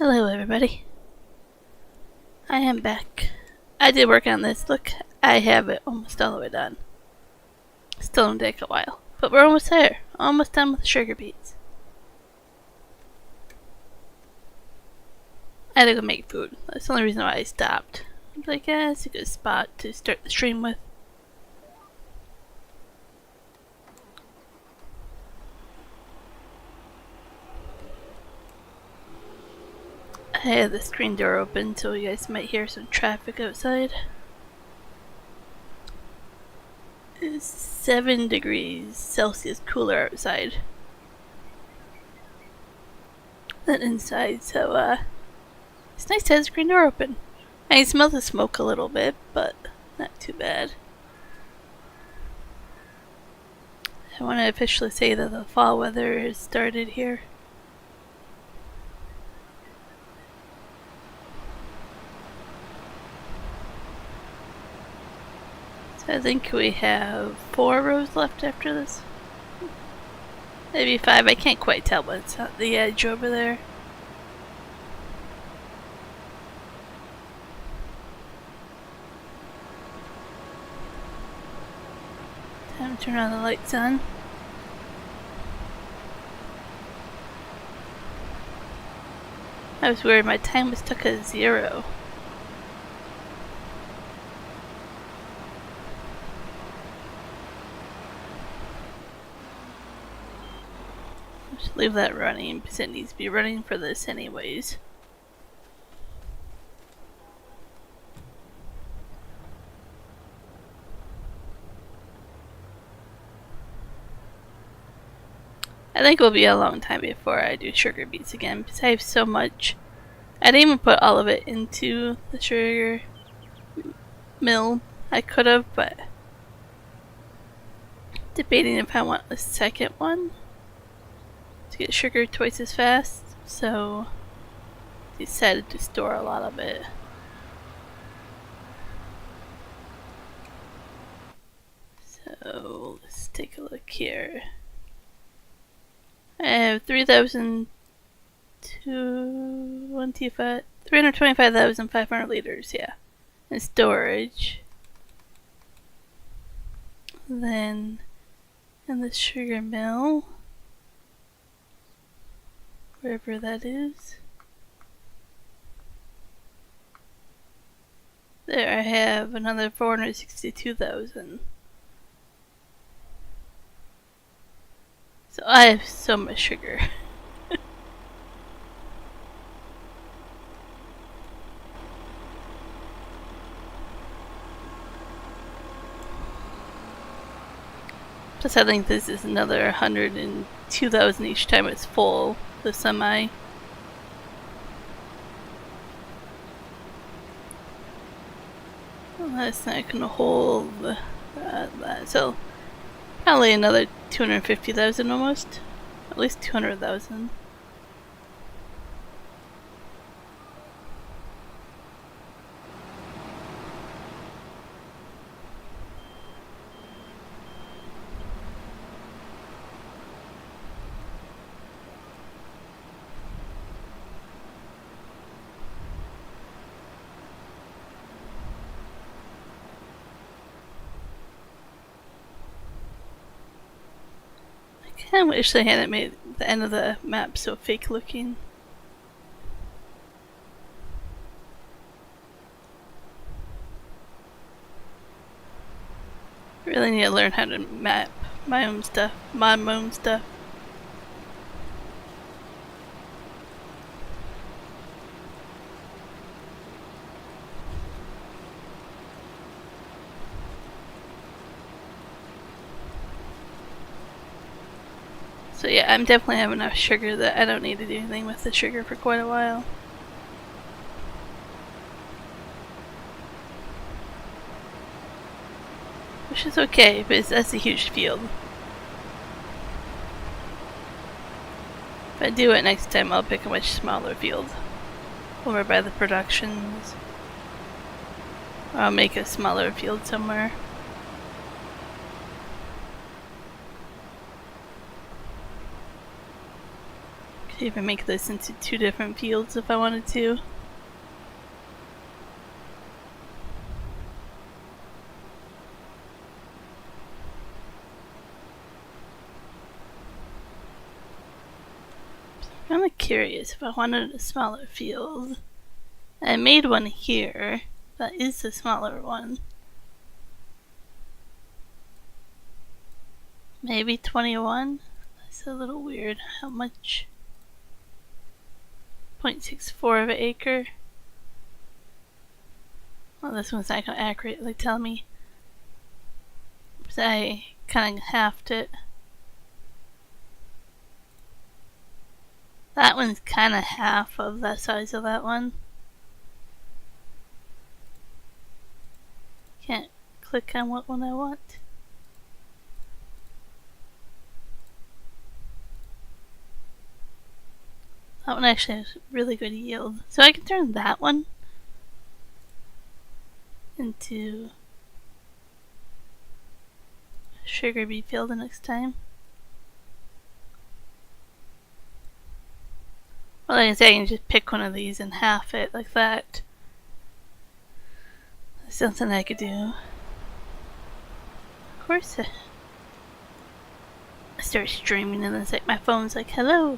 Hello everybody. I am back. I did work on this. Look, I have it almost all the way done. Still gonna take a while. But we're almost there. Almost done with the sugar beets. I had to go make food. That's the only reason why I stopped. I was like, yeah, it's a good spot to start the stream with. I had the screen door open so you guys might hear some traffic outside. It's 7 degrees Celsius cooler outside than inside, so it's nice to have the screen door open. I can smell the smoke a little bit, but not too bad. I want to officially say that the fall weather has started here. So I think we have 4 rows left after this. Maybe 5, I can't quite tell, but it's at the edge over there. Time to turn all the lights on. I was worried my time was stuck at 0. I should leave that running because it needs to be running for this anyways. I think it will be a long time before I do sugar beets again because I have so much. I didn't even put all of it into the sugar mill. I could have, but debating if I want a second one to get sugar twice as fast, so decided to store a lot of it. So let's take a look here. I have 325,500 liters, yeah, in storage. Then in the sugar mill, wherever that is, there I have another 462,000. So I have so much sugar. Plus I think this is another 102,000 each time it's full, the semi. Well, that's not gonna hold that. So probably another 250,000 almost. At least 200,000. I kinda wish they hadn't made the end of the map so fake looking. Really need to learn how to map my own stuff, mod my own stuff. So yeah, I'm definitely having enough sugar that I don't need to do anything with the sugar for quite a while. Which is okay, because that's a huge field. If I do it next time, I'll pick a much smaller field. Over by the productions. Or I'll make a smaller field somewhere. even make this into 2 different fields if I wanted to. I'm kind of curious if I wanted a smaller field. I made one here. That is the smaller one. Maybe 21? That's a little weird. How much? 0.64 of an acre? Well, this one's not going to accurately tell me. So I kind of halved it. That one's kind of half of that size of that one. Can't click on what one I want. That one actually has really good yield. So I can turn that one into a sugar beet field the next time. Well, like I say, I can just pick one of these and half it like that. That's something I could do. Of course, I start streaming and it's like my phone's like, hello.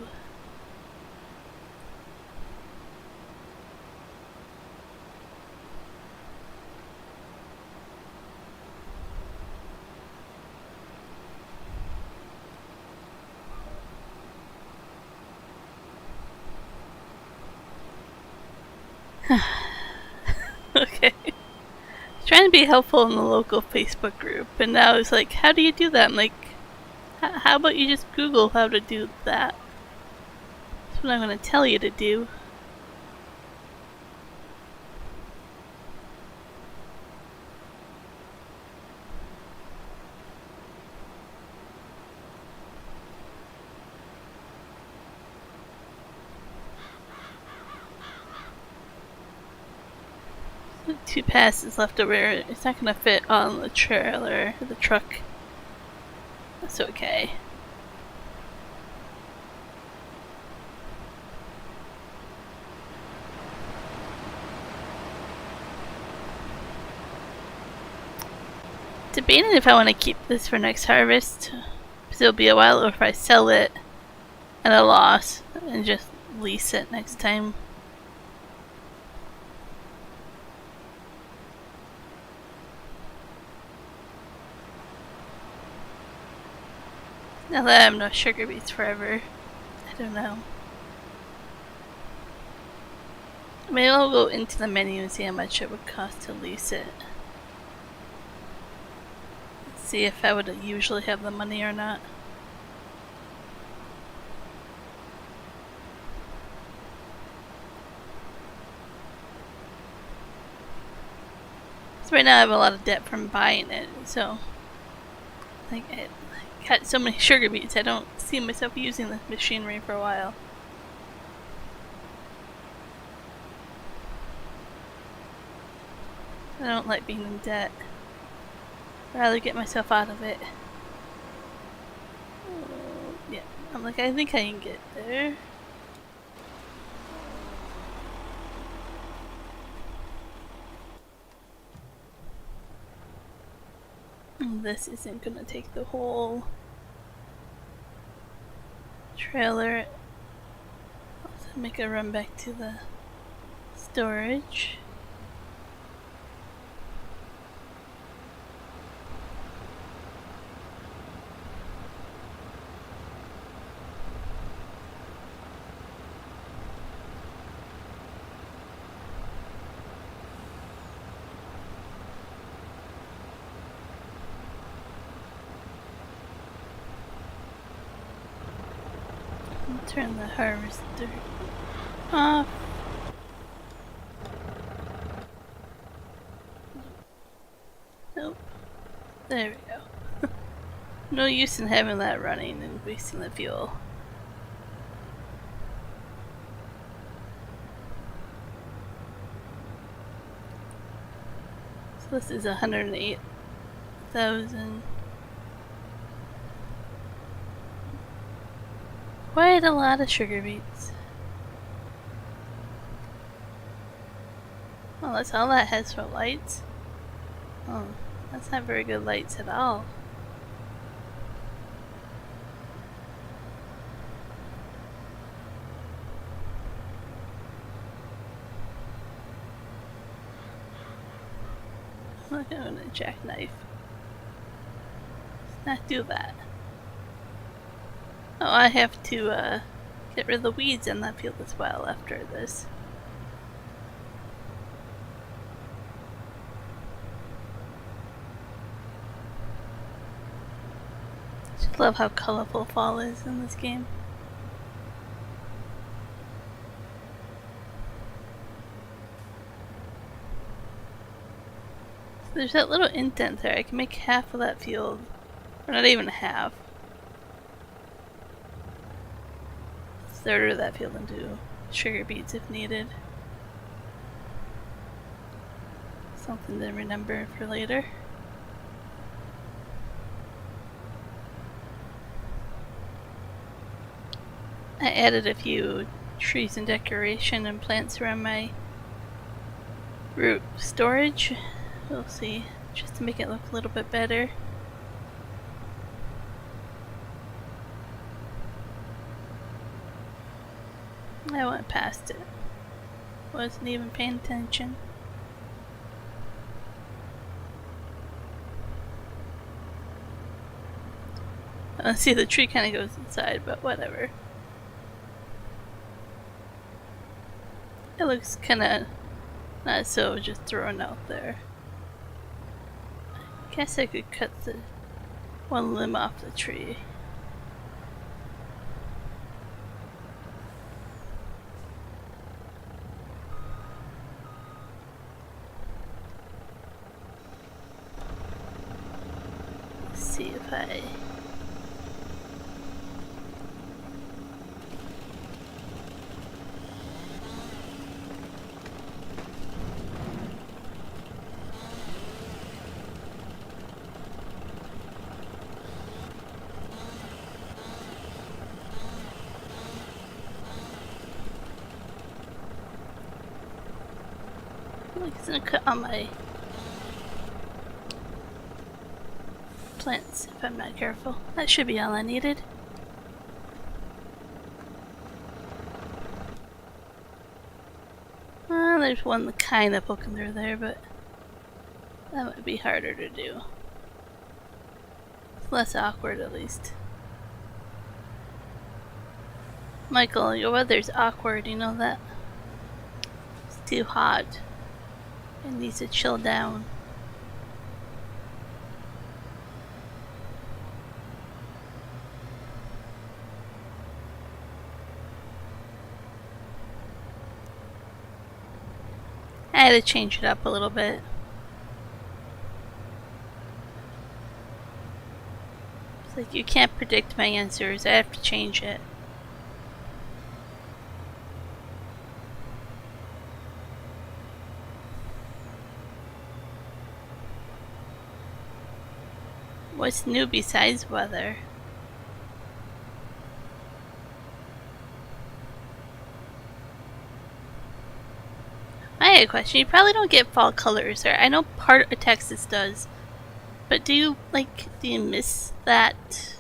Okay. Trying to be helpful in the local Facebook group, and now it's like, how do you do that? I'm like, how about you just Google how to do that? That's what I'm going to tell you to do. Two passes left over. It's not gonna fit on the trailer, the truck. That's okay. Debating if I want to keep this for next harvest, because it'll be a while, or if I sell it at a loss and just lease it next time. Now that I have no sugar beets forever, I don't know. Maybe I'll go into the menu and see how much it would cost to lease it. See if I would usually have the money or not. So right now I have a lot of debt from buying it, so I got so many sugar beets I don't see myself using this machinery for a while. I don't like being in debt. I'd rather get myself out of it. Yeah, I'm like, I think I can get there. This isn't gonna take the whole trailer. I'll make a run back to the storage. Turn the harvester off. Nope. There we go. No use in having that running and wasting the fuel. So this is 108,000. Quite a lot of sugar beets. Well, that's all that has for lights. Oh, that's not very good lights at all. Look, I'm gonna jackknife. Let's not do that. Oh, I have to get rid of the weeds in that field as well after this. Just love how colorful fall is in this game. So there's that little indent there. I can make half of that field, or not even half. A third of that field into sugar beets if needed. Something to remember for later. I added a few trees and decoration and plants around my root storage. We'll see, just to make it look a little bit better. I went past it. Wasn't even paying attention. See, the tree kind of goes inside, but whatever. It looks kind of not so just thrown out there. I guess I could cut the one limb off the tree. Let's see if I... It's gonna cut on my plants if I'm not careful. That should be all I needed. Well, there's one kind of poking through there, but that might be harder to do. It's less awkward at least. Michael, your weather's awkward, you know that? It's too hot. It needs to chill down. I had to change it up a little bit. It's like you can't predict my answers, I have to change it. What's new besides weather? I had a question. You probably don't get fall colors there. I know part of Texas does. But do you miss that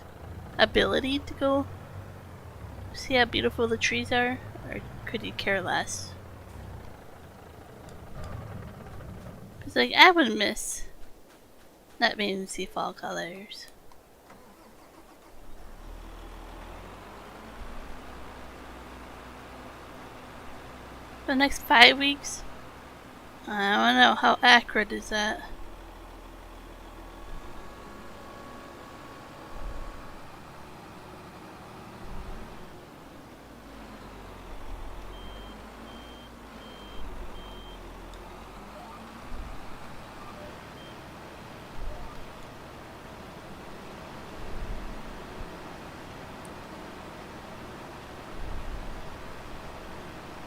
ability to go see how beautiful the trees are? Or could you care less? It's like, I would miss not being able to see fall colors. For the next 5 weeks? I don't know, how accurate is that?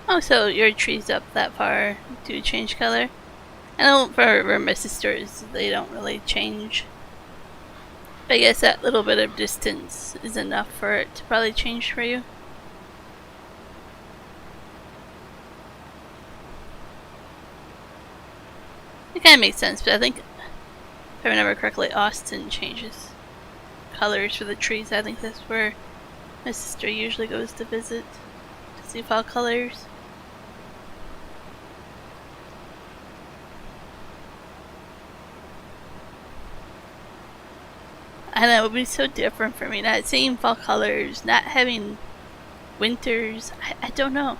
Oh, so your tree's up that far to change color? I know for my sisters, they don't really change. But I guess that little bit of distance is enough for it to probably change for you. kind of makes sense, but I think, if I remember correctly, Austin changes colors for the trees. I think that's where my sister usually goes to visit to see fall colors. I know, it would be so different for me not seeing fall colors, not having winters. I don't know.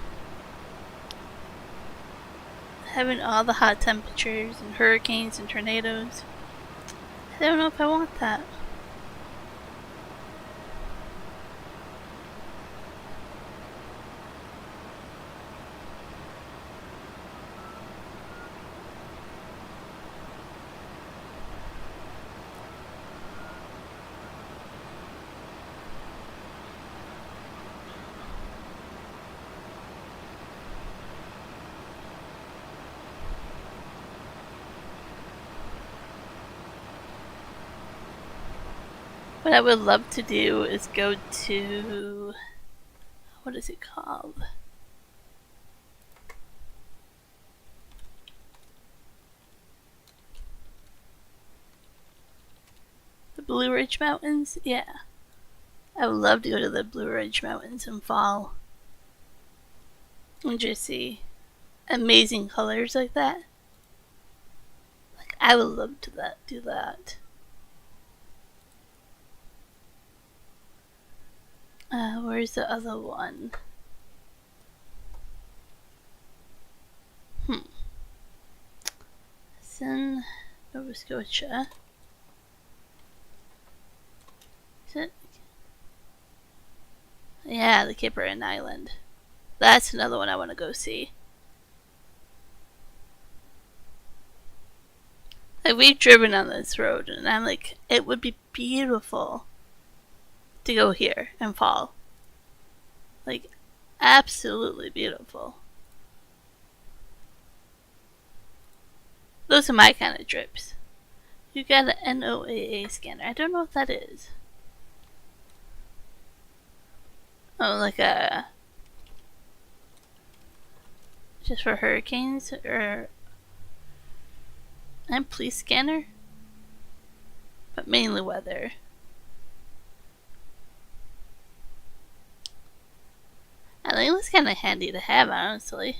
Having all the hot temperatures and hurricanes and tornadoes. I don't know if I want that. What I would love to do is go to, what is it called? The Blue Ridge Mountains? Yeah. I would love to go to the Blue Ridge Mountains in fall and just see amazing colors like that. Like, I would love to do that. Where's the other one? It's in Nova Scotia. Is it? Yeah, the Kipperin Island. That's another one I want to go see. Like, we've driven on this road, and I'm like, it would be beautiful to go here and fall. Like, absolutely beautiful. Those are my kind of trips. You got an NOAA scanner. I don't know what that is. Oh, like a... just for hurricanes? Or... and police scanner? But mainly weather. I think it was kind of handy to have, honestly.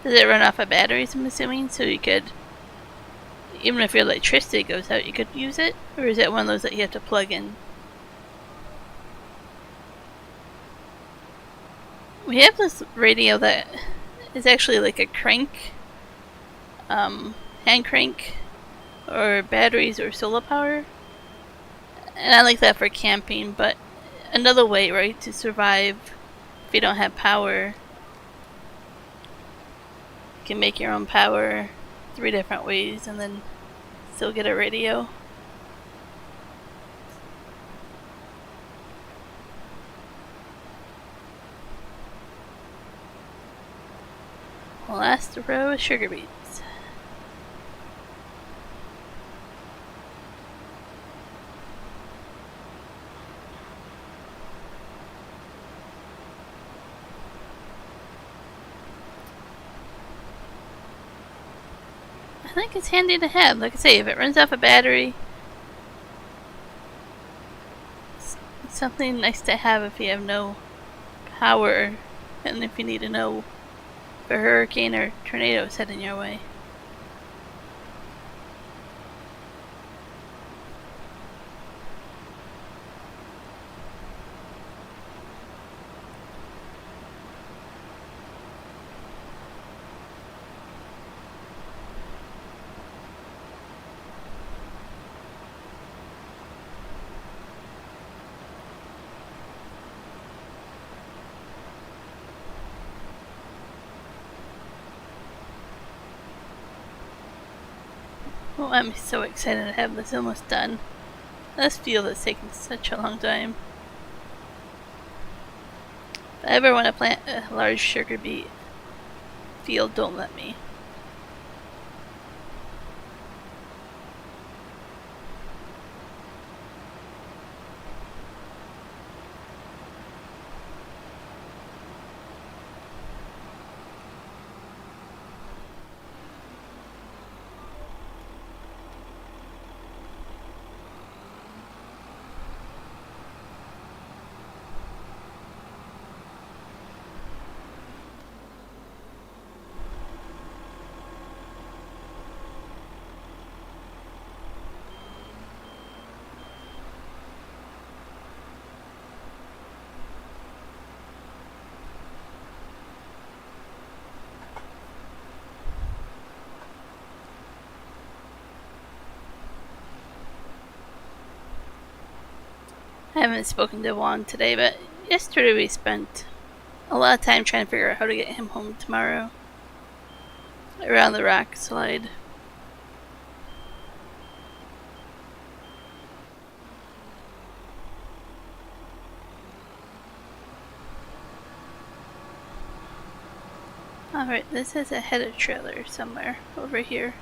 Does it run off of batteries, I'm assuming? So you could, even if your electricity goes out, you could use it? Or is it one of those that you have to plug in? We have this radio that is actually like a crank, hand crank, or batteries or solar power. And I like that for camping, but another way, right, to survive if you don't have power. You can make your own power 3 different ways and then still get a radio. Last row of sugar beets. I think it's handy to have. Like I say, if it runs off a battery, it's something nice to have if you have no power and if you need to know if a hurricane or tornado is heading your way. Oh, I'm so excited to have this almost done. This field has taken such a long time. If I ever want to plant a large sugar beet field, don't let me. I haven't spoken to Juan today, but yesterday we spent a lot of time trying to figure out how to get him home tomorrow. Around the rock slide. Alright, this has a header trailer somewhere over here.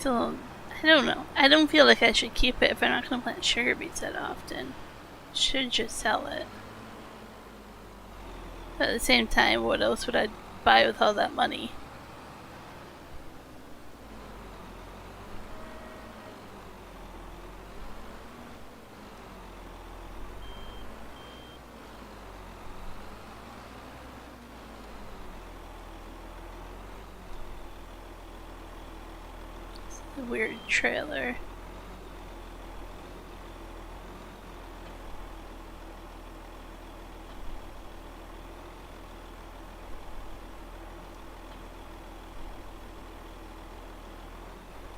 I don't know. I don't feel like I should keep it if I'm not going to plant sugar beets that often. Should just sell it. But at the same time, what else would I buy with all that money? It's a weird trailer.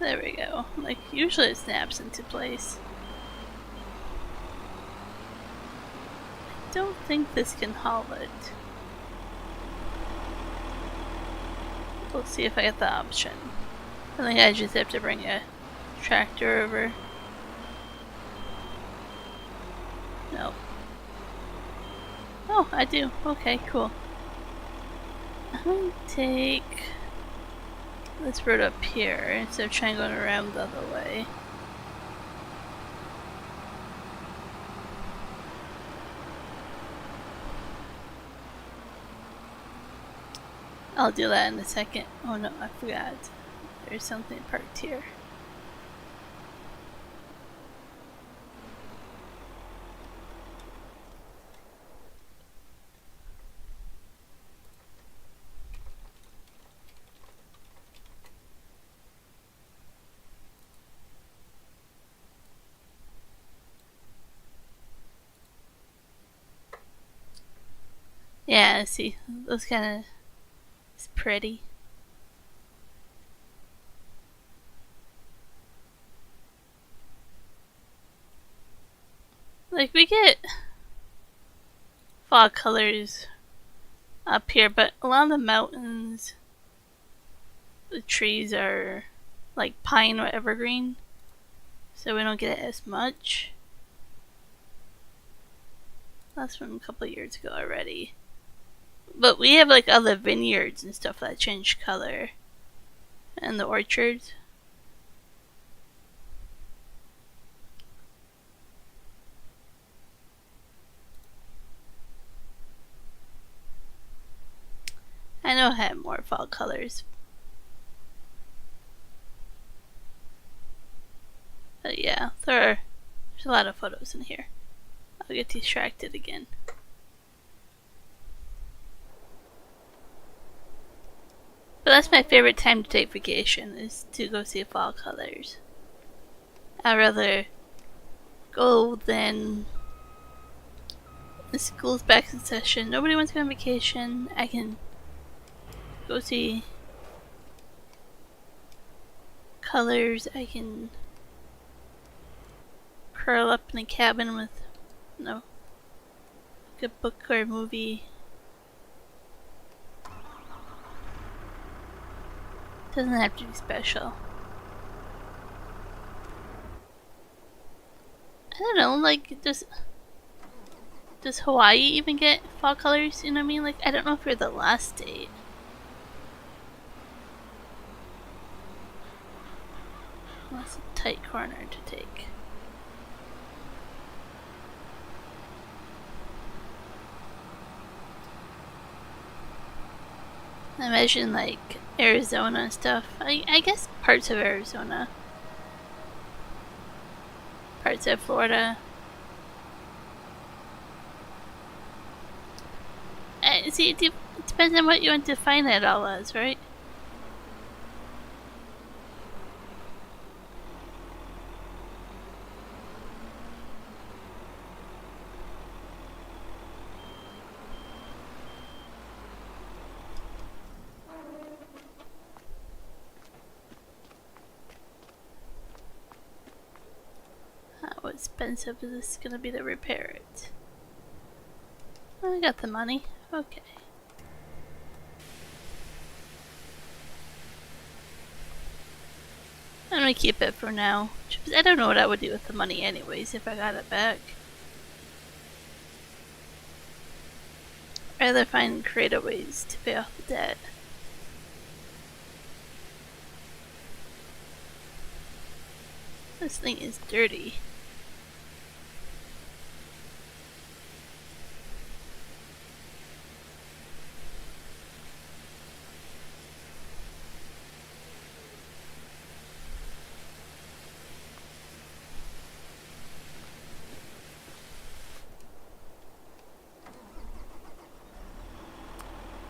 There we go. Like, usually it snaps into place. I don't think this can haul it. We'll see if I get the option. I think I just have to bring a tractor over. Nope. Oh, I do. Okay, cool. I'm gonna take this road up here instead of trying going around the other way. I'll do that in a second. Oh no, I forgot. There's something parked here. Yeah, see, those kind of, it's pretty. Like, we get fall colors up here, but a lot of the mountains, the trees are like pine or evergreen, so we don't get it as much. That's from a couple of years ago already. But we have like other vineyards and stuff that change color. And the orchards. I know I have more fall colors. But yeah, there's a lot of photos in here. I'll get distracted again. But that's my favorite time to take vacation, is to go see fall colors. I'd rather go than the school's back in session. Nobody wants to go on vacation. I can go see colors. I can curl up in a cabin with, you know, like a book or a movie. Doesn't have to be special. I don't know, like, does Hawaii even get fall colors? You know what I mean? Like, I don't know if you're the last state. That's a tight corner to take. I imagine like Arizona and stuff. I guess parts of Arizona. Parts of Florida. See, it depends on what you want to define it all as, right? expensive is this gonna be to repair it? I got the money. Okay. I'm gonna keep it for now. I don't know what I would do with the money anyways if I got it back. I'd rather find creative ways to pay off the debt. This thing is dirty.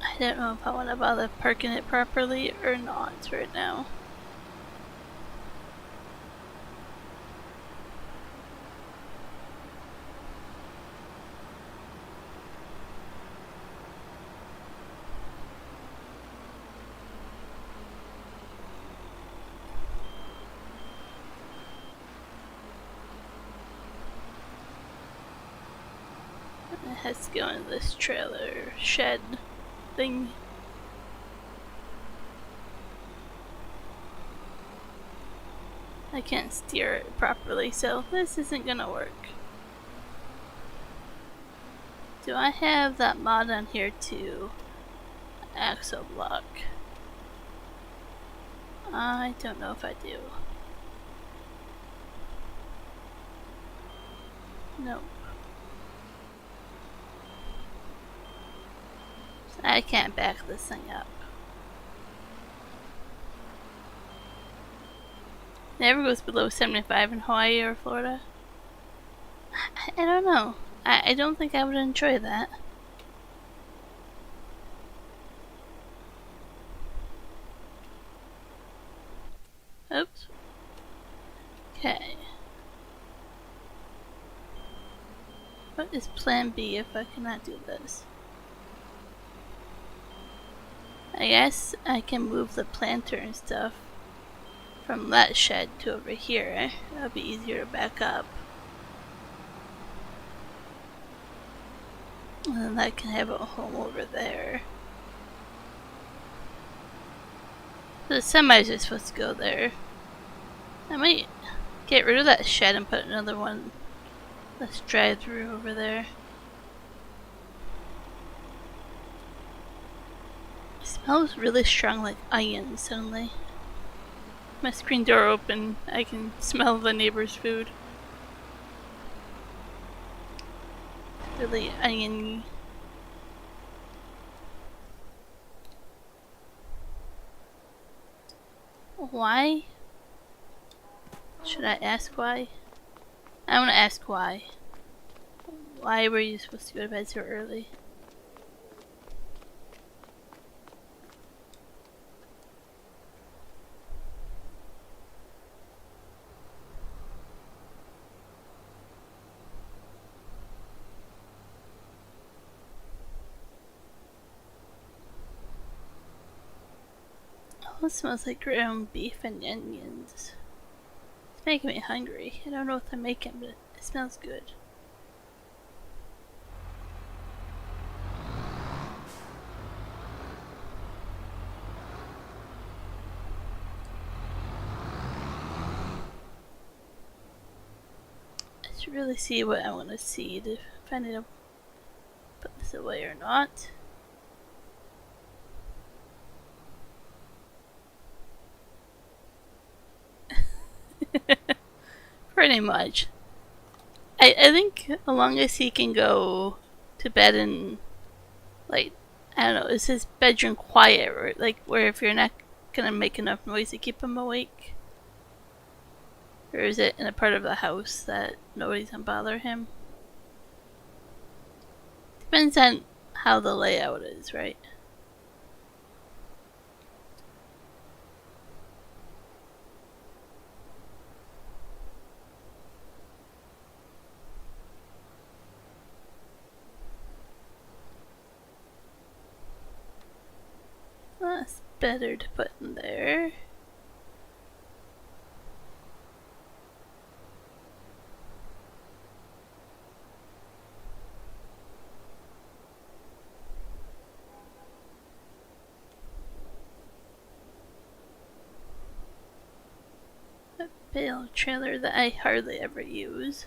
I don't know if I want to bother parking it properly or not right now. It has to go into this trailer shed thing. I can't steer it properly, so this isn't gonna work. Do I have that mod on here too? Axle block. I don't know if I do. Nope. I can't back this thing up. Never goes below 75 in Hawaii or Florida. I don't know. I don't think I would enjoy that. Oops. Okay. What is plan B if I cannot do this? I guess I can move the planter and stuff from that shed to over here. That'll be easier to back up. And then I can have a home over there. The semis are supposed to go there. I might get rid of that shed and put another one. Let's drive through over there. It smells really strong like onions suddenly. My screen door open, I can smell the neighbor's food. Really oniony. Why? Should I ask why? I want to ask why. Why were you supposed to go to bed so early? Oh, it smells like ground beef and onions. It's making me hungry. I don't know what they're making, but it smells good. I should really see what I want to see to find out if put this away or not. Pretty much. I think as long as he can go to bed and, like, I don't know, is his bedroom quiet, or like where if you're not gonna make enough noise to keep him awake? Or is it in a part of the house that nobody's gonna bother him? Depends on how the layout is, right? That's better to put in there. bale trailer that I hardly ever use.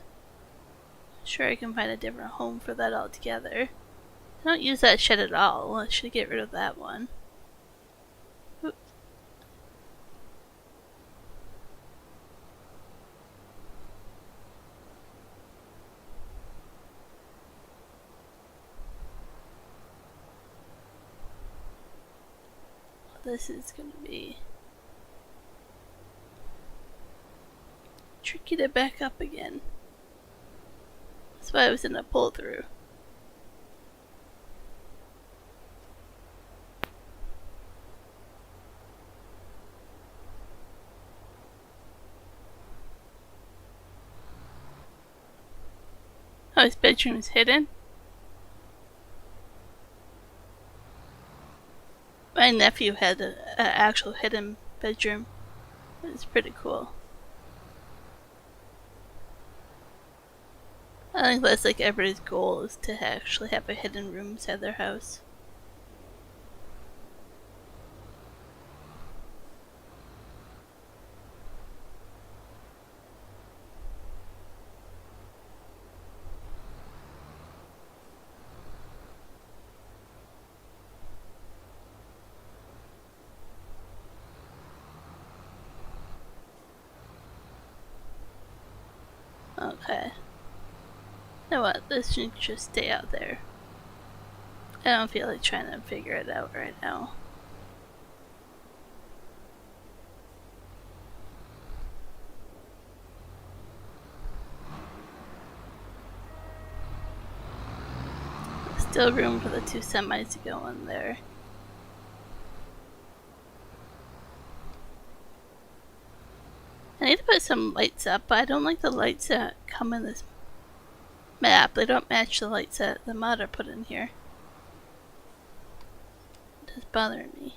Sure, I can find a different home for that altogether. I don't use that shed at all. I should get rid of that one. Oops. This is going to be tricky to back up again. That's why I was in a pull through. Oh, his bedroom is hidden? My nephew had an actual hidden bedroom. It was pretty cool. I think that's like everybody's goal is to actually have a hidden room inside their house. Okay. You know what? This should just stay out there. I don't feel like trying to figure it out right now. Still room for the 2 semis to go in there. I need to put some lights up, but I don't like the lights that come in this map. They don't match the lights that the modder put in here. It does bother me.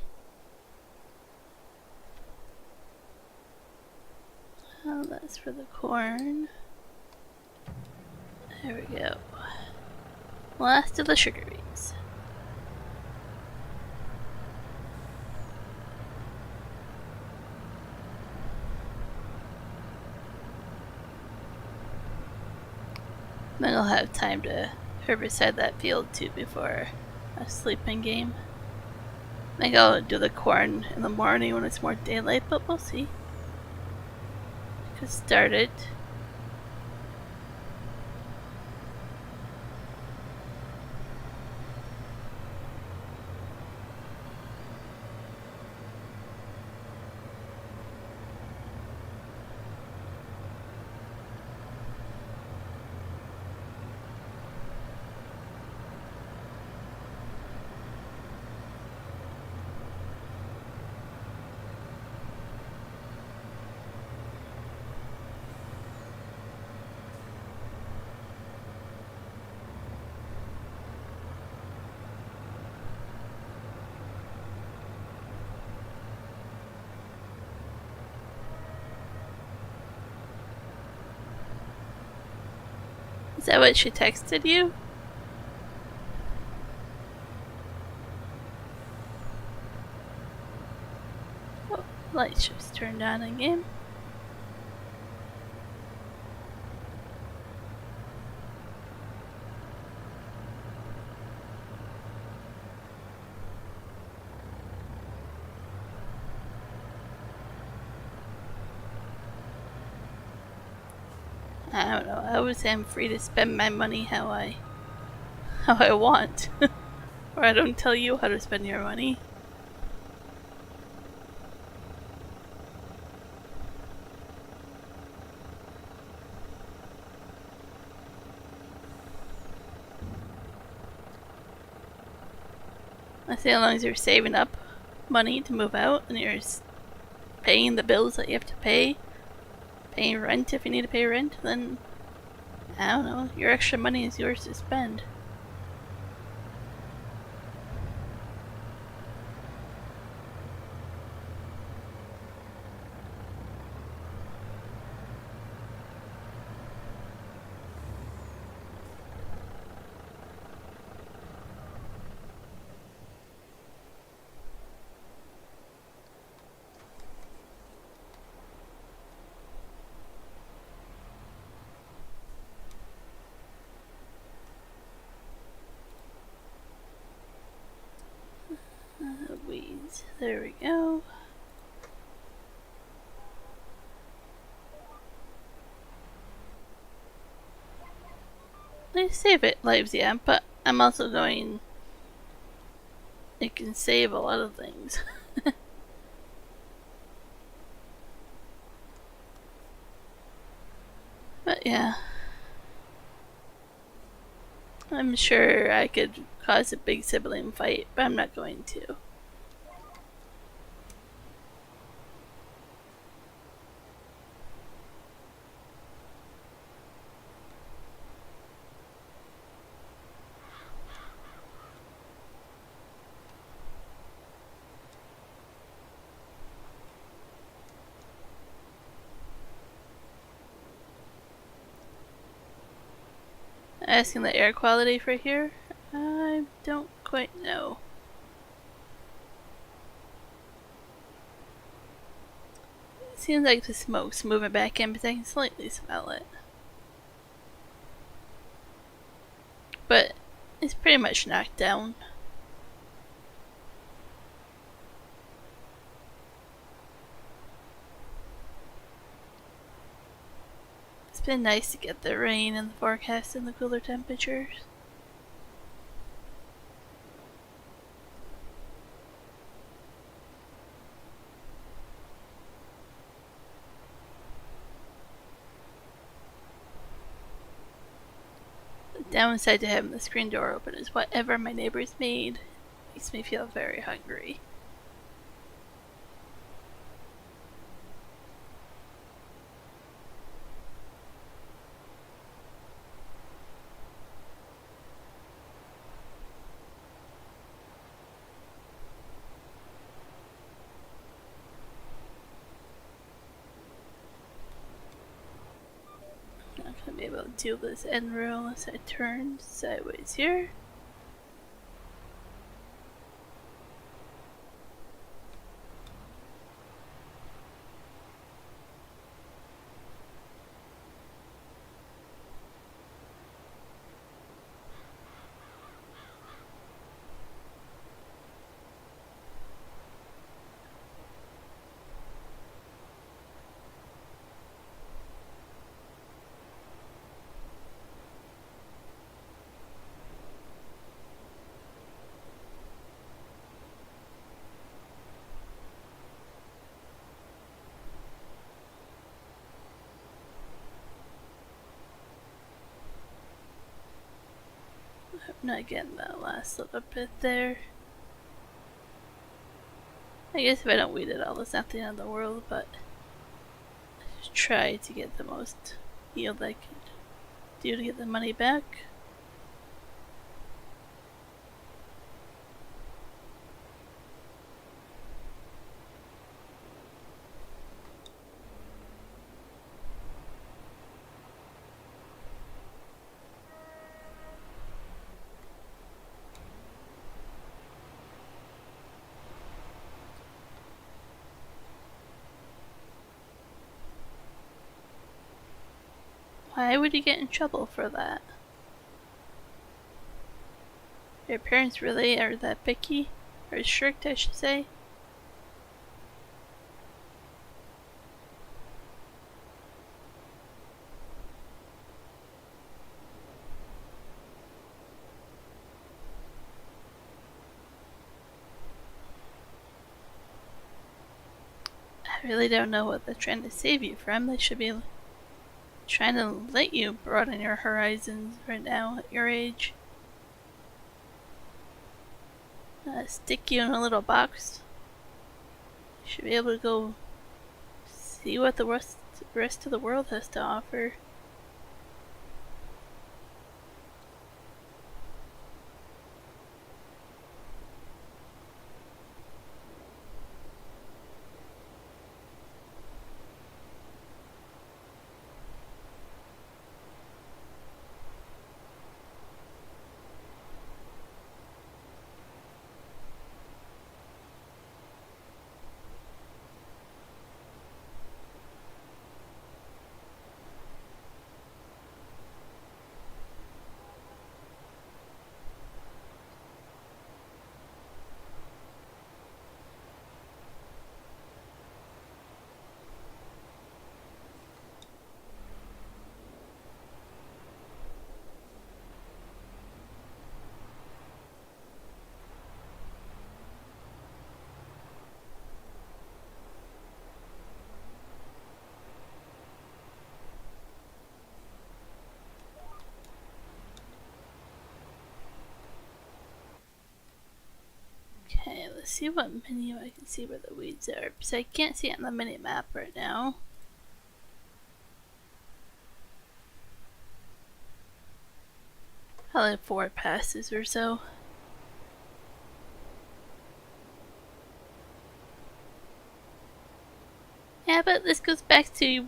Oh, that's for the corn. There we go. Last of the sugar beets. Then I'll have time to herbicide that field too before a sleeping game. I think I'll do the corn in the morning when it's more daylight, but we'll see. I could start it. Is that what she texted you? Oh, lights just turned on again. I don't know. I always am free to spend my money how I want. Or I don't tell you how to spend your money. I say as long as you're saving up money to move out and you're paying the bills that you have to pay, paying rent if you need to pay rent, then I don't know, your extra money is yours to spend. There we go. I save it lives, yeah, but I'm also going. It can save a lot of things. But yeah, I'm sure I could cause a big sibling fight, but I'm not going to. Asking the air quality for here? I don't quite know. It seems like the smoke's moving back in, but I can slightly smell it. But it's pretty much knocked down. It's been nice to get the rain and the forecast and the cooler temperatures. The downside to having the screen door open is whatever my neighbors made makes me feel very hungry. I'm not gonna be able to do this end row unless I turn sideways here. I'm not getting that last little bit there. I guess if I don't weed it all, it's not the end of the world, but I just try to get the most yield I could do to get the money back. Why would you get in trouble for that? Your parents really are that picky? Or strict, I should say? I really don't know what they're trying to save you from. They should be trying to let you broaden your horizons right now at your age. Stick you in a little box. You should be able to go see what the rest of the world has to offer. see what menu I can see where the weeds are, because I can't see it on the mini map right now. Probably 4 passes or so. Yeah, but this goes back to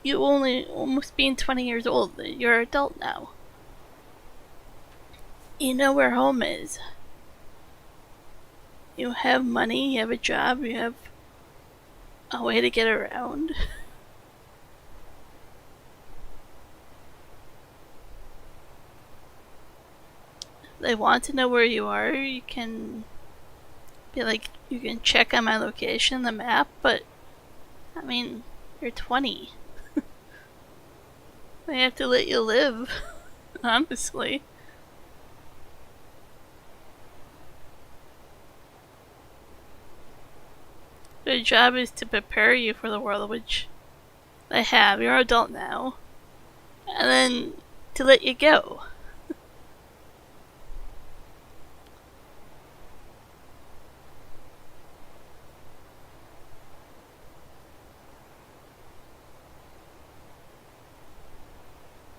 you only almost being 20 years old. You're an adult now. You know where home is. You have money, you have a job, you have a way to get around. They want to know where you are. You can be like, you can check on my location, the map, but I mean, you're 20. They have to let you live, honestly. Their job is to prepare you for the world, which they have. You're an adult now. And then to let you go.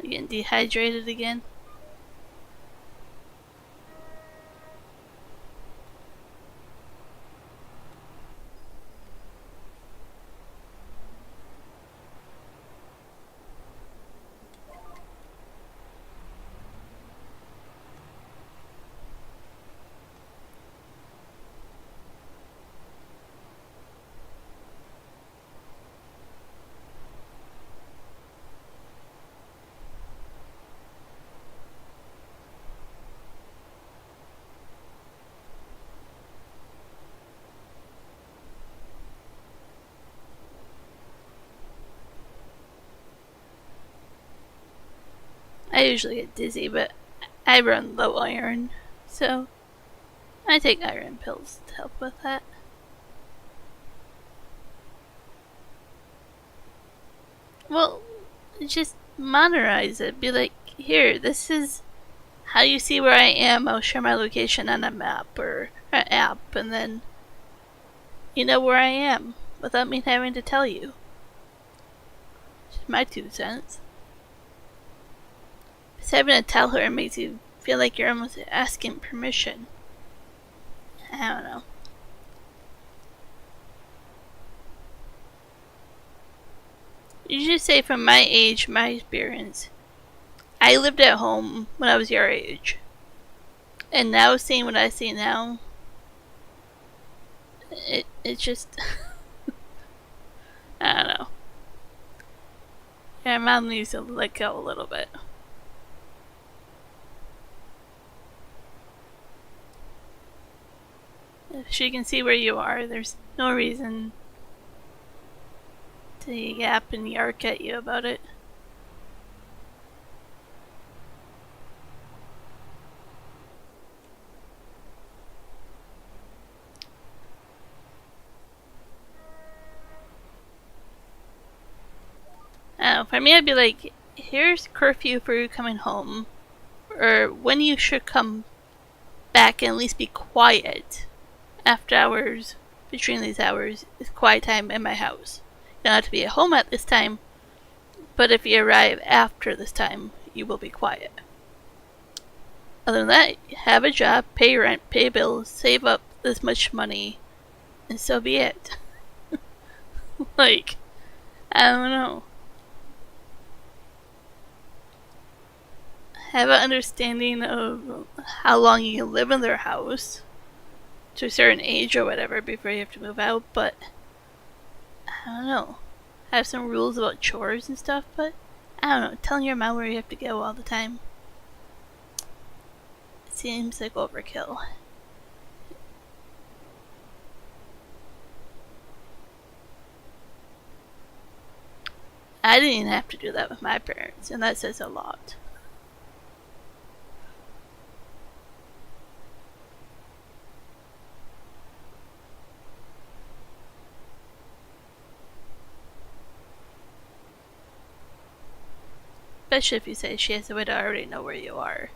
You're getting dehydrated again. I usually get dizzy, but I run low iron, so I take iron pills to help with that. Well, just monitorize it. Be like, here, this is how you see where I am. I'll share my location on a map or an app, and then you know where I am without me having to tell you. Just my 2 cents. Just having to tell her makes you feel like you're almost asking permission. I don't know. You should say, from my age, my experience, I lived at home when I was your age. And now seeing what I see now, it just I don't know. Yeah, mom needs to let go a little bit. If she can see where you are, there's no reason to yap and yark at you about it. I don't know, for me I'd be like, here's curfew for you coming home. Or when you should come back and at least be quiet. After hours, between these hours, is quiet time in my house. You don't have to be at home at this time, but if you arrive after this time, you will be quiet. Other than that, have a job, pay rent, pay bills, save up this much money, and so be it. Like, I don't know. Have an understanding of how long you can live in their house to a certain age or whatever before you have to move out, but I don't know. Have some rules about chores and stuff, but I don't know. Telling your mom where you have to go all the time seems like overkill. I didn't even have to do that with my parents, and that says a lot. Especially if you say she has a way to already know where you are.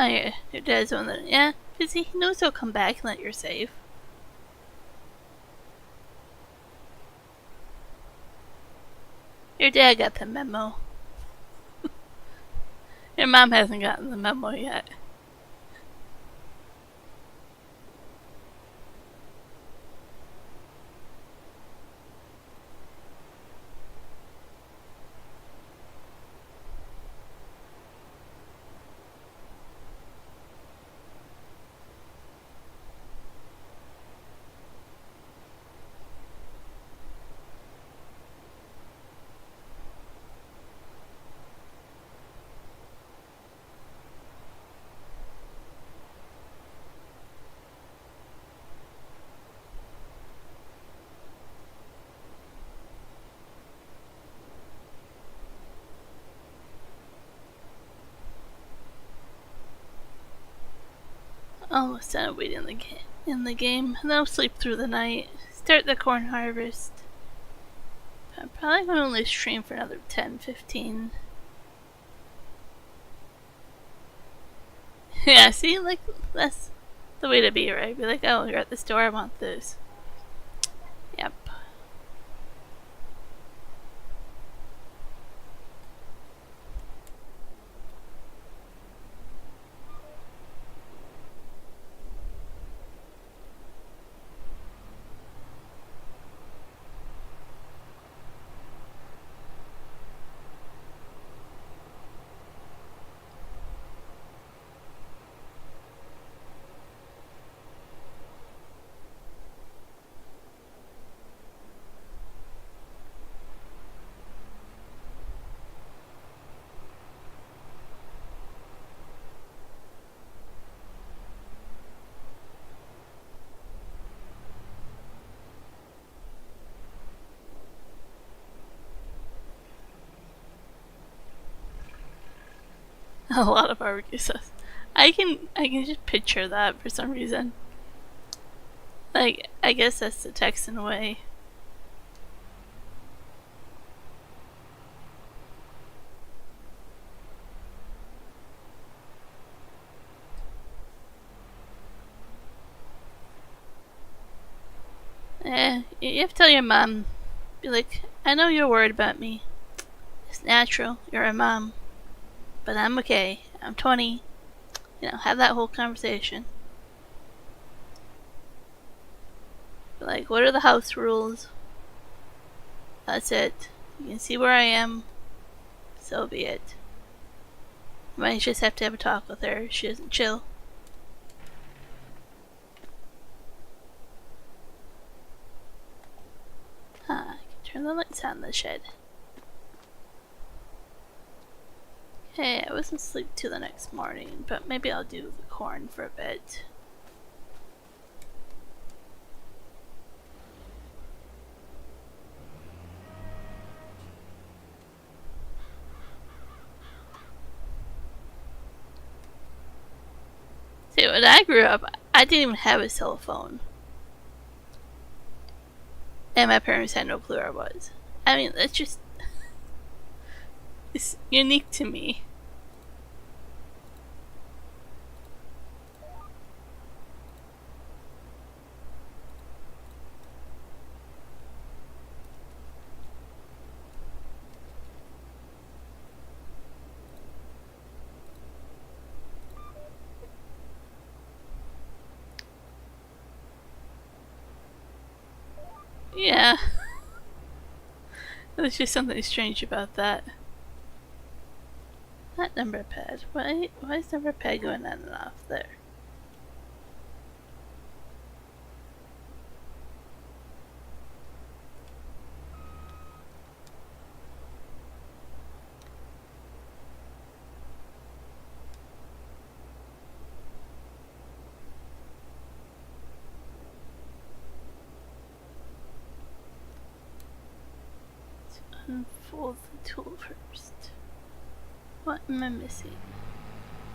Oh yeah, your dad's one that, yeah, 'cause he knows he'll come back and that you're safe. Your dad got the memo. Your mom hasn't gotten the memo yet. Almost done waiting in the game. And I'll sleep through the night. Start the corn harvest. I'm probably gonna only stream for another 10-15. Yeah, see, like, that's the way to be, right? Be like, oh, you're at the store, I want this. Yep. A lot of barbecue sauce. I can just picture that for some reason. Like, I guess that's the Texan way. You have to tell your mom. Be like, I know you're worried about me. It's natural. You're a mom. But I'm okay. I'm 20. You know, have that whole conversation. Be like, what are the house rules? That's it. You can see where I am. So be it. You might just have to have a talk with her. She doesn't chill. I can turn the lights on in the shed. Hey, I wasn't asleep till the next morning, but maybe I'll do the corn for a bit. See, when I grew up, I didn't even have a cell phone. And my parents had no clue where I was. I mean, that's just. It's unique to me. Yeah. There's just something strange about that. That number pad. Why is number pad going on and off there? Unfold the tool first. What am I missing?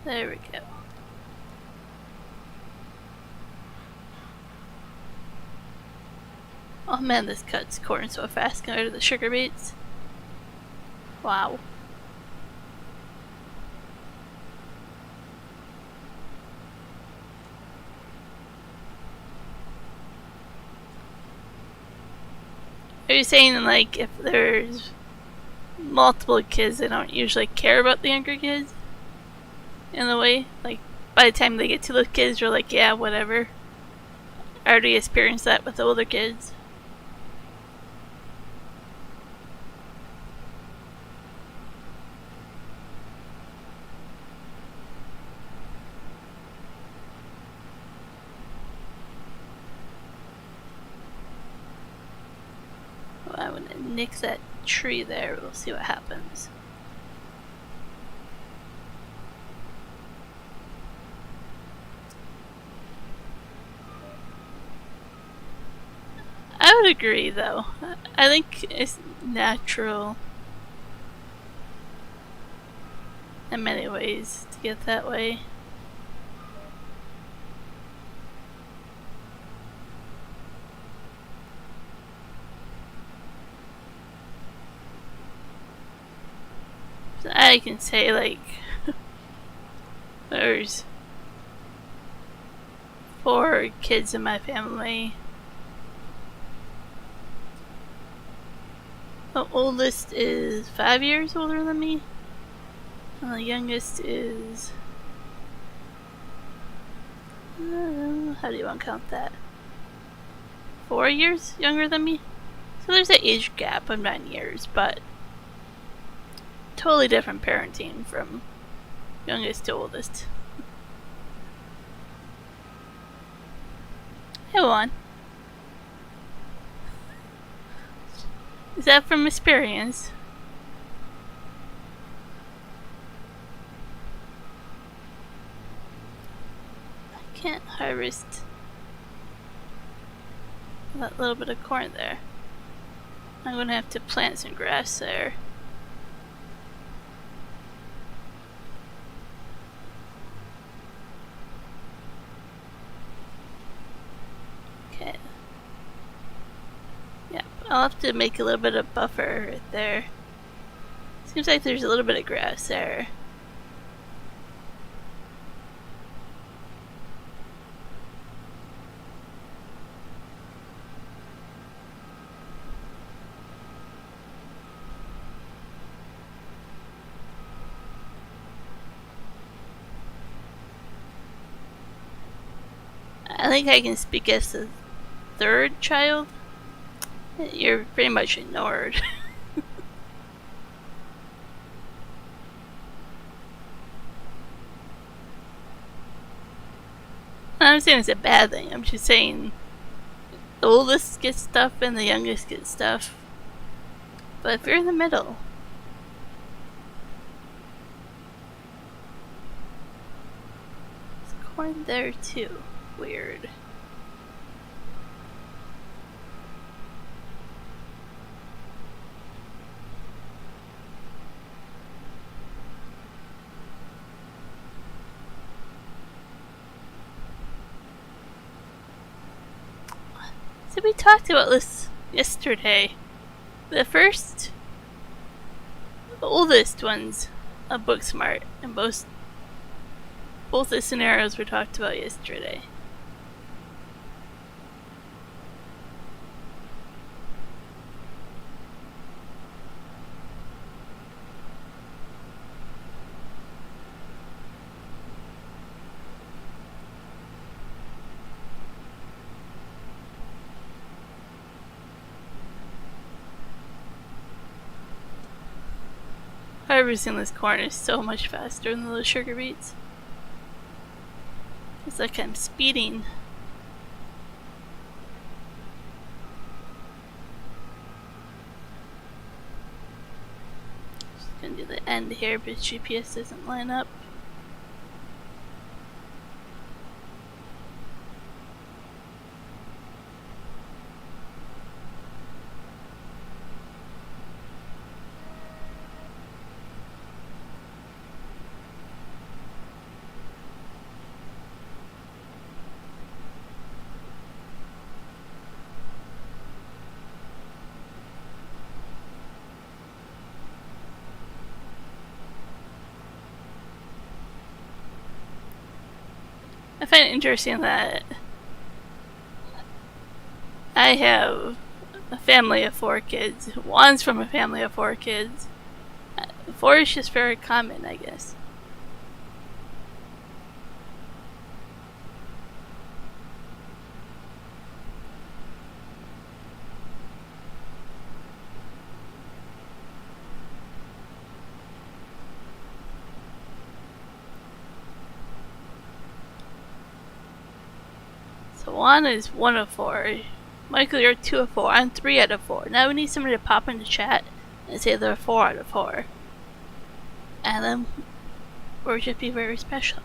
There we go. Oh man, this cuts corn so fast compared to the sugar beets. Wow. Are you saying like if there's multiple kids, they don't usually care about the younger kids? In a way, like by the time they get to those kids, you're like, yeah, whatever. I already experienced that with the older kids. Well, I'm gonna nick that tree there. We'll see what happens. I would agree, though. I think it's natural in many ways to get that way. So I can say, like, there's 4 kids in my family. The oldest is 5 years older than me, and the youngest is... how do you want to count that? 4 years younger than me? So there's an age gap of 9 years, but totally different parenting from youngest to oldest. Hey, Juan. Is that from experience? I can't harvest that little bit of corn there. I'm gonna have to plant some grass there. Okay. Yep, I'll have to make a little bit of buffer right there. Seems like there's a little bit of grass there. I think I can speak as the 3rd child. You're pretty much ignored. I'm not saying it's a bad thing, I'm just saying the oldest gets stuff and the youngest gets stuff. But if you're in the middle, there's corn there too. Weird. So we talked about this yesterday. The oldest one's a book smart, and both the scenarios we talked about yesterday. Harvesting this corn is so much faster than those sugar beets. It's like I'm speeding. Just gonna do the end here, but GPS doesn't line up. I find it interesting that I have a family of 4 kids. One's from a family of 4 kids. 4 is just very common, I guess. So Juan is 1 of 4. Michael, you're 2 of 4. I'm 3 out of 4. Now we need somebody to pop into chat and say they're 4 out of 4. And then we'll just be very special.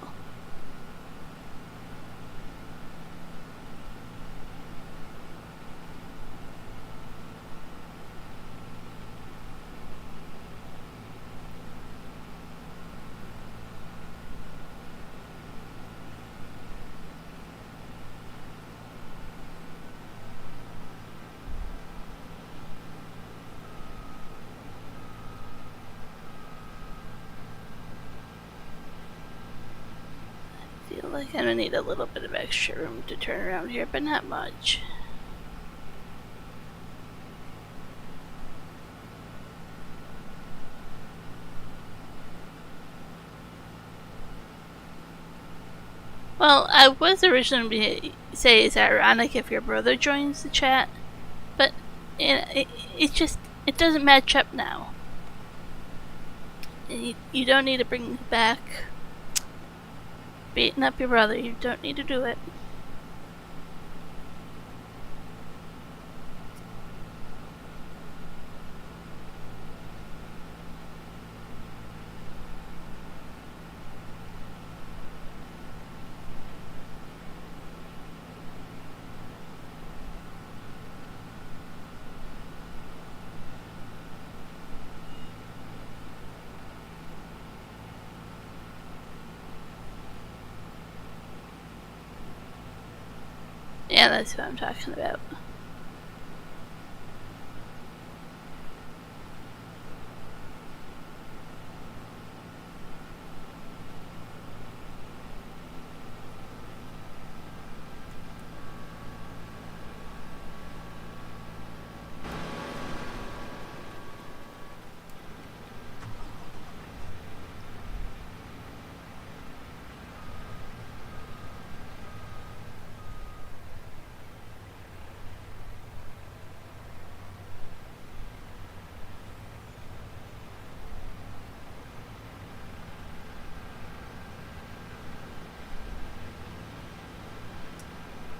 I feel like I'm gonna need a little bit of extra room to turn around here, but not much. Well, I was originally say it's ironic if your brother joins the chat, but it doesn't match up now. You don't need to bring back beating up your brother. You don't need to do it. Yeah, that's what I'm talking about.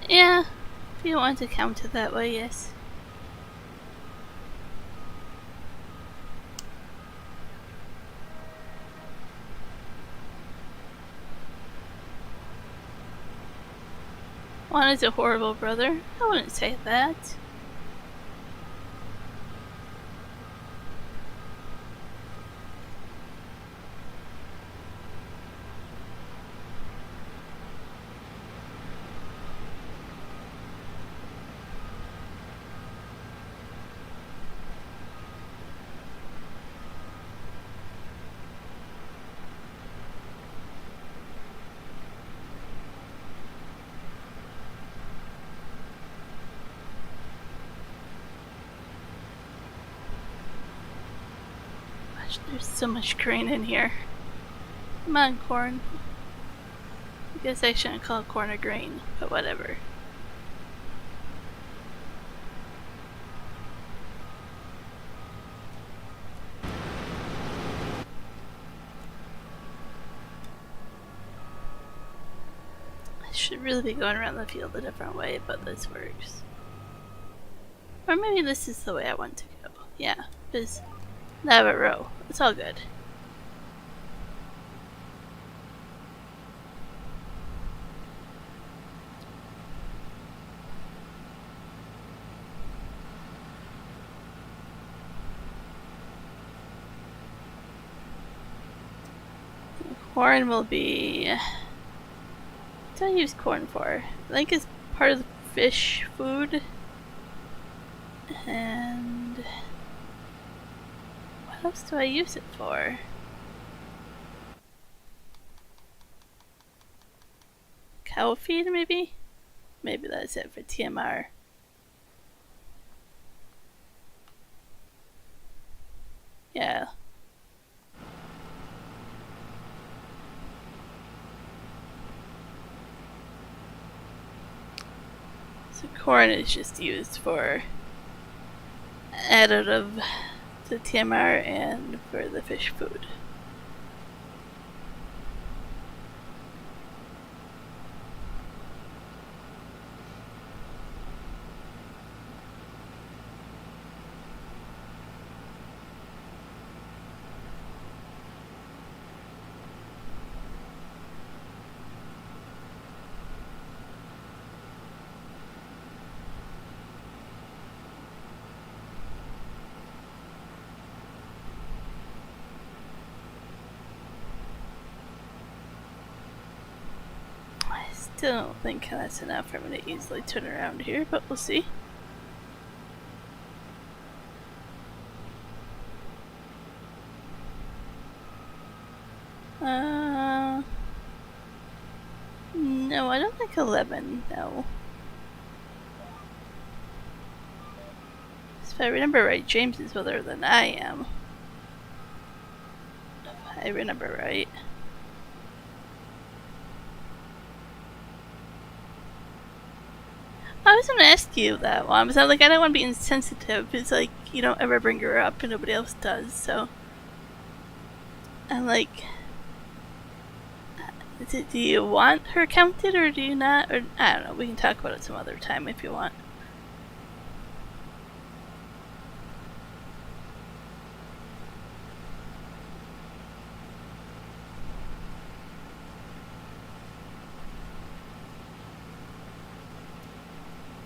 Yeah, if you want to count it that way, yes. Juan is a horrible brother. I wouldn't say that. Gosh, there's so much grain in here. Come on, corn. I guess I shouldn't call corn a grain, but whatever. I should really be going around the field a different way, but this works. Or maybe this is the way I want to go. Yeah, because now I have a row. It's all good. Corn will be... What do I use corn for? I think it's part of the fish food. And... what else do I use it for? Cow feed, maybe? Maybe that's it for TMR. So corn is just used for additive to TMR and for the fish food. Still don't think that's enough for me to easily turn around here, but we'll see. No, I don't think 11, no. If I remember right, James is older than I am. If I remember right. I was gonna ask you that one, because I'm like, I don't want to be insensitive. It's like, you don't ever bring her up and nobody else does, so. I'm like, do you want her counted or do you not? Or, I don't know, we can talk about it some other time if you want.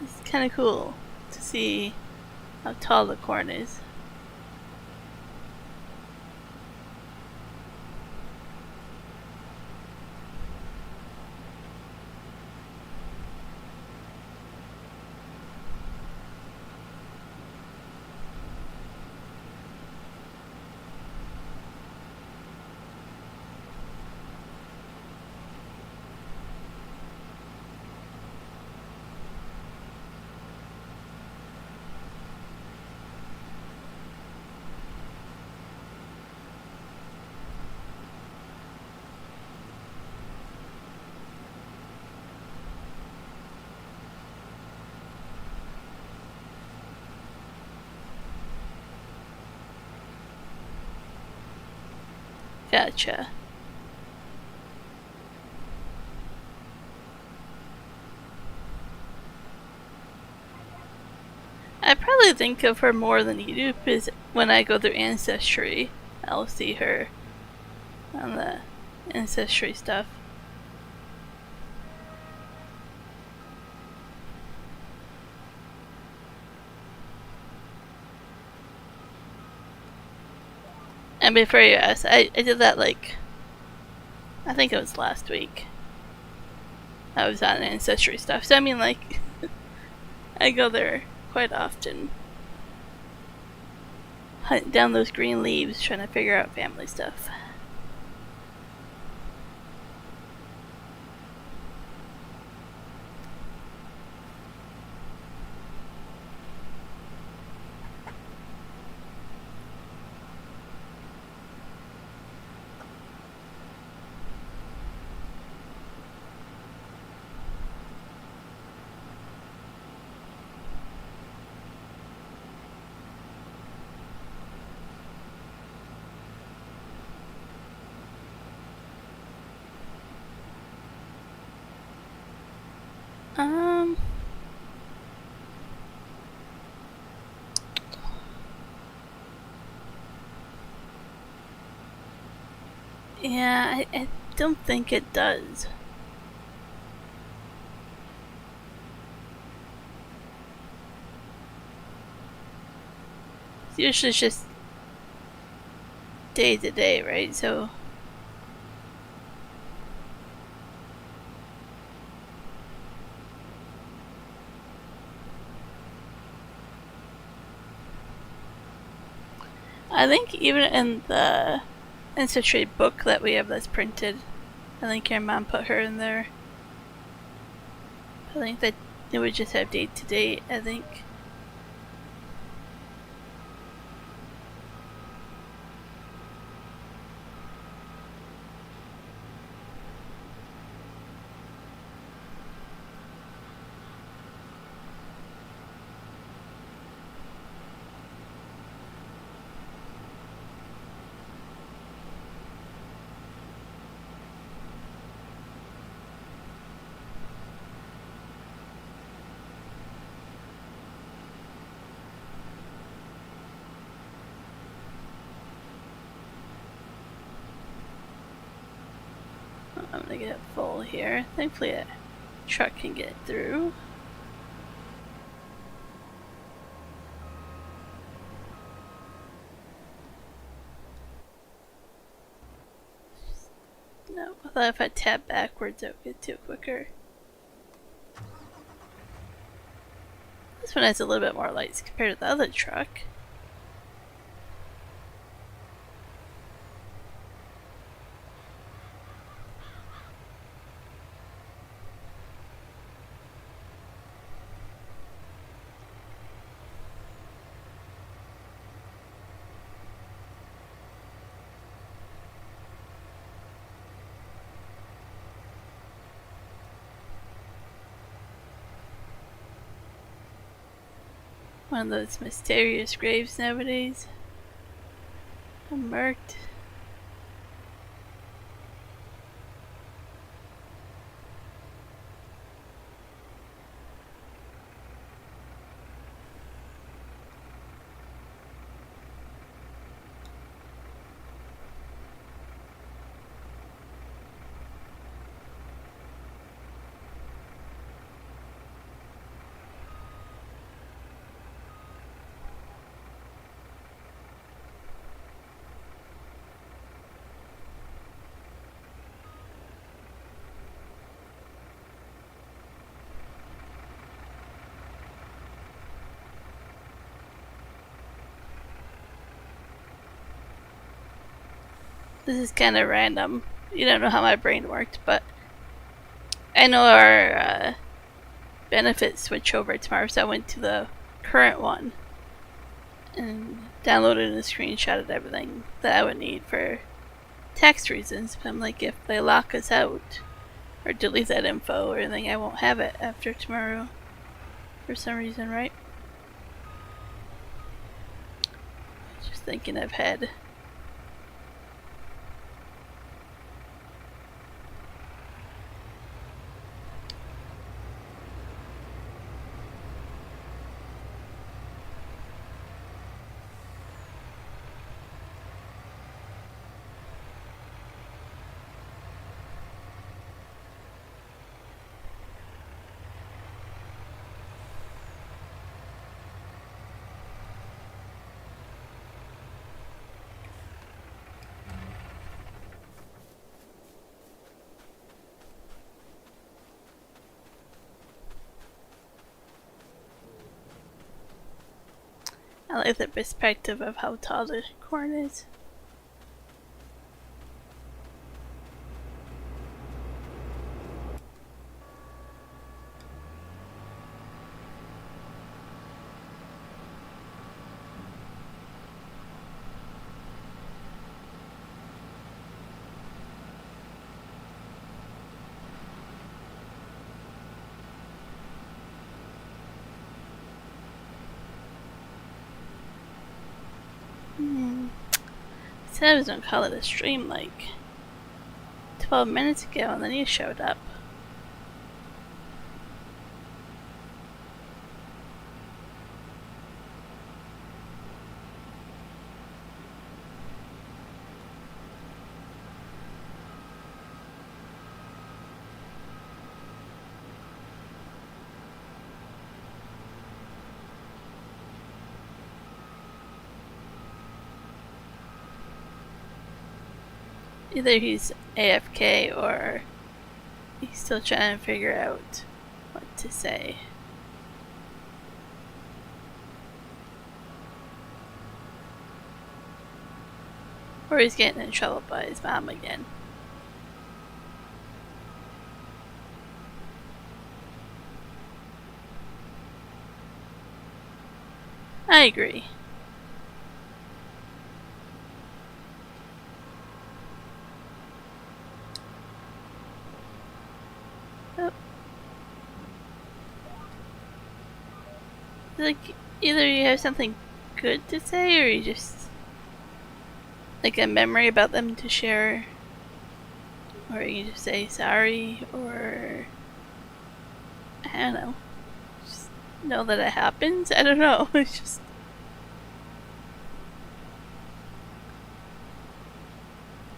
It's kind of cool to see how tall the corn is. Gotcha. I probably think of her more than you do, because when I go through Ancestry, I'll see her on the Ancestry stuff. And before you ask, I did that like, I think it was last week. I was on Ancestry stuff, so I mean like, I go there quite often. Hunt down those green leaves, trying to figure out family stuff. Yeah, I don't think it does. It's usually just day to day, right? So I think even in the Ancestry book that we have that's printed, I think your mom put her in there. I think that it would just have date to date, I think. I'm gonna get full here. Thankfully a truck can get through. No, I thought if I tap backwards it would get to it quicker. This one has a little bit more lights compared to the other truck. One of those mysterious graves nowadays. Unmarked. This is kind of random. You don't know how my brain worked, but I know our benefits switch over tomorrow, so I went to the current one and downloaded and screenshotted everything that I would need for tax reasons. But I'm like, if they lock us out or delete that info or anything, I won't have it after tomorrow for some reason, right? Just thinking ahead. I like the perspective of how tall the corn is. I said I was gonna call it a stream like 12 minutes ago and then you showed up. Either he's AFK or he's still trying to figure out what to say. Or he's getting in trouble by his mom again. I agree. Like, either you have something good to say or you just like a memory about them to share, or you just say sorry, or I don't know, just know that it happens. I don't know. It's just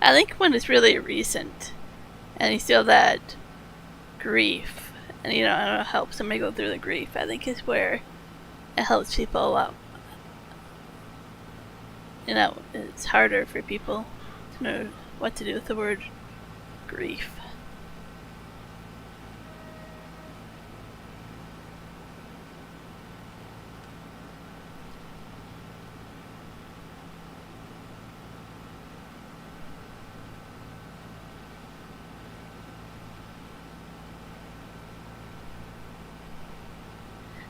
I think when it's really recent and you feel that grief, and I don't know, help somebody go through the grief, I think is where it helps people a lot. It's harder for people to know what to do with the word grief.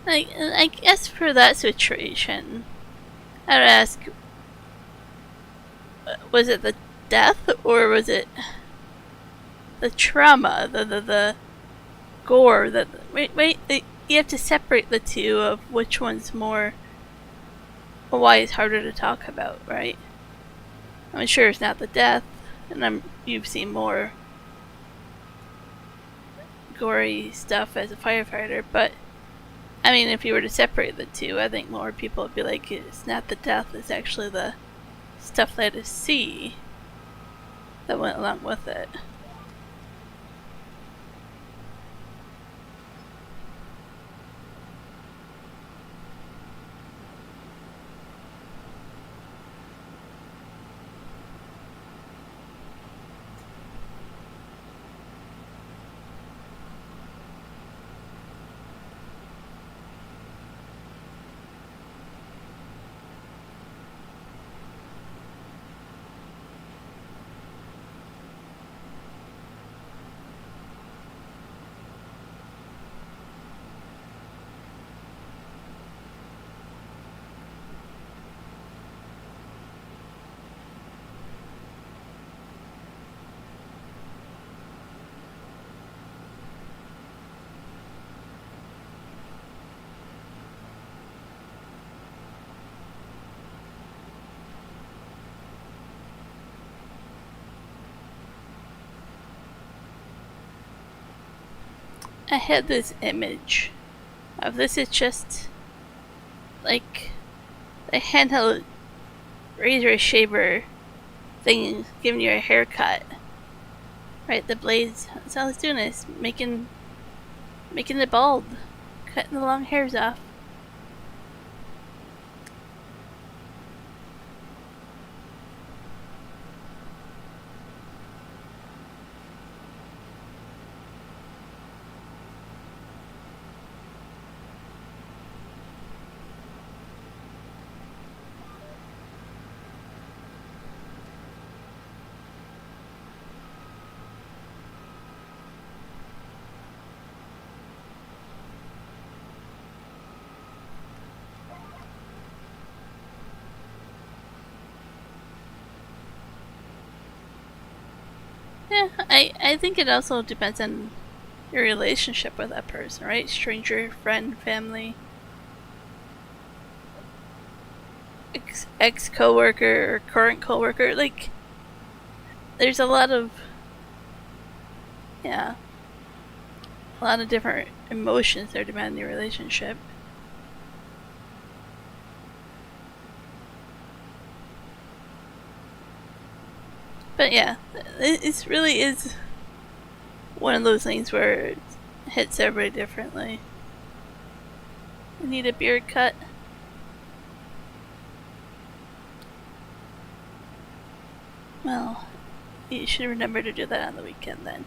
I guess for that situation, I would ask, was it the death or was it the trauma, the gore? Wait, you have to separate the two of which one's more, or why it's harder to talk about, right? I'm sure it's not the death, and you've seen more gory stuff as a firefighter, but I mean, if you were to separate the two, I think more people would be like, it's not the death, it's actually the stuff they had to see that went along with it. I had this image of this. It's just like a handheld razor shaver thing giving you a haircut. Right, the blades. That's all it's doing is making it bald, cutting the long hairs off. Yeah, I think it also depends on your relationship with that person, right? Stranger, friend, family, ex coworker, or current coworker. Like, there's a lot of, yeah, a lot of different emotions that are demanding your relationship. But yeah, it really is one of those things where it hits everybody differently. You need a beard cut? Well, you should remember to do that on the weekend then.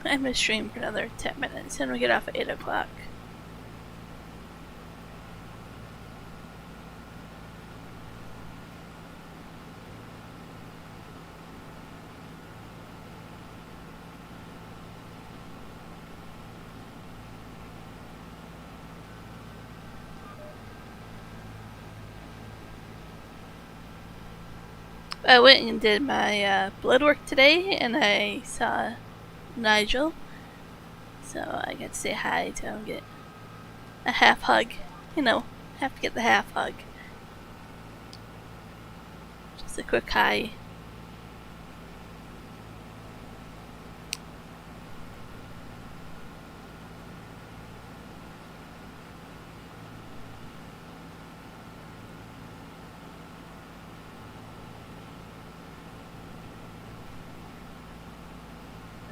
I'm gonna stream for another 10 minutes and we get off at 8 o'clock. I went and did my blood work today and I saw Nigel. So I got to say hi to him, get a half hug. you know, have to get the half hug. Just a quick hi.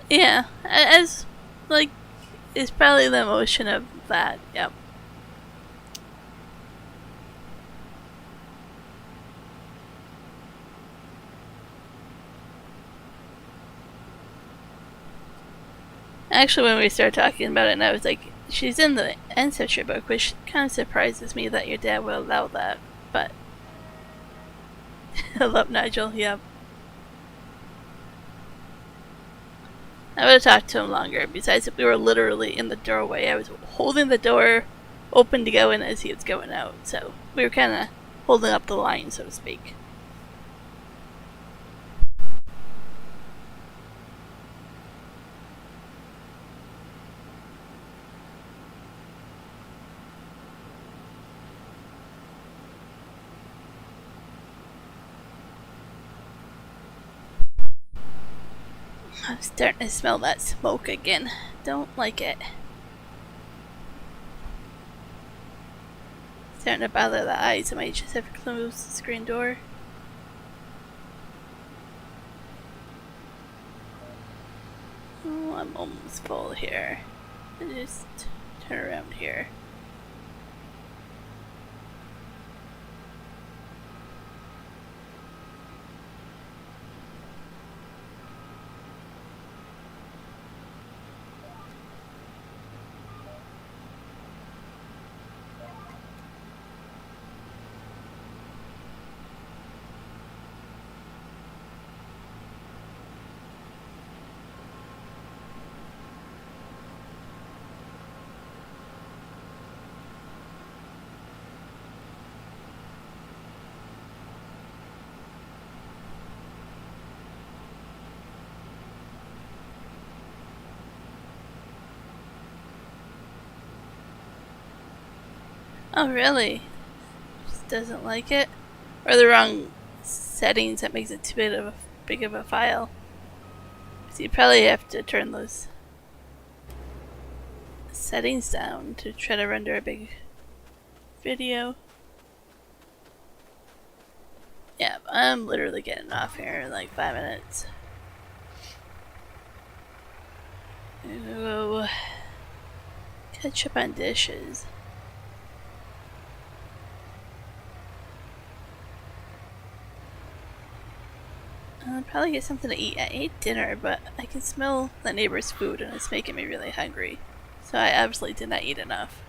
Yeah, as like, it's probably the emotion of that. Yep. Actually, when we started talking about it, and I was like, she's in the ancestry book, which kind of surprises me that your dad would allow that. But I love Nigel. Yep. I would have talked to him longer. Besides, we were literally in the doorway. I was holding the door open to go in as he was going out. So we were kind of holding up the line, so to speak. I'm starting to smell that smoke again. Don't like it. Starting to bother the eyes. I might just have to close the screen door. Oh, I'm almost full here. I just turn around here. Oh, really? Just doesn't like it? Or the wrong settings that makes it too big of a file. So you probably have to turn those settings down to try to render a big video. Yeah, I'm literally getting off here in like 5 minutes. Go catch up on dishes. I'll probably get something to eat. I ate dinner, but I can smell the neighbor's food and it's making me really hungry. So I obviously did not eat enough.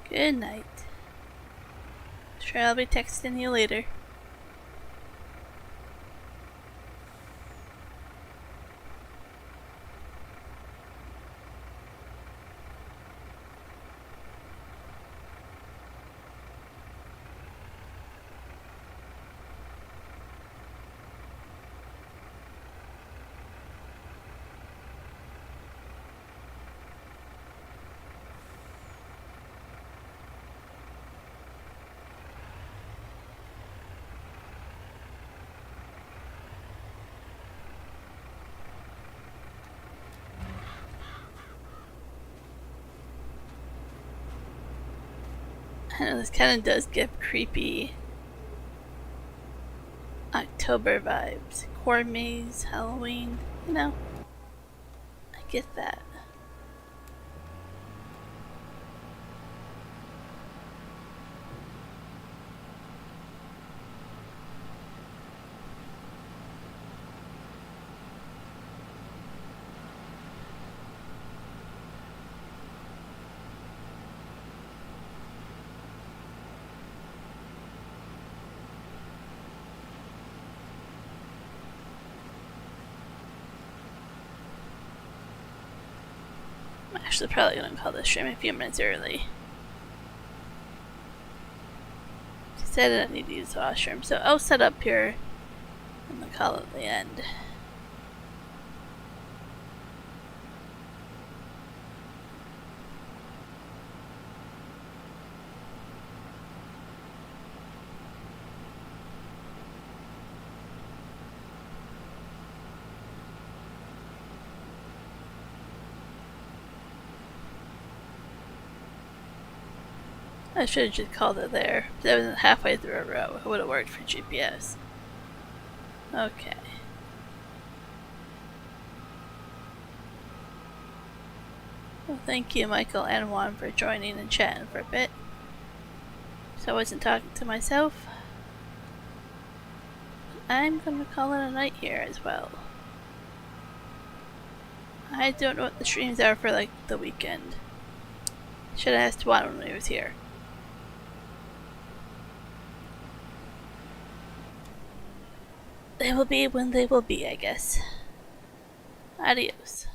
Good night. Sure, I'll be texting you later. I know this kind of does give creepy October vibes. Corn maze, Halloween, you know. I get that. I'm actually probably gonna call this stream a few minutes early. She said I didn't need to use the washroom, so I'll set up here and the call at the end. I should have just called it there. That wasn't halfway through a row. It would have worked for GPS. Okay. Well, thank you, Michael and Juan, for joining and chatting for a bit. So I wasn't talking to myself. I'm gonna call it a night here as well. I don't know what the streams are for, like, the weekend. Should have asked Juan when he was here. They will be when they will be, I guess. Adios.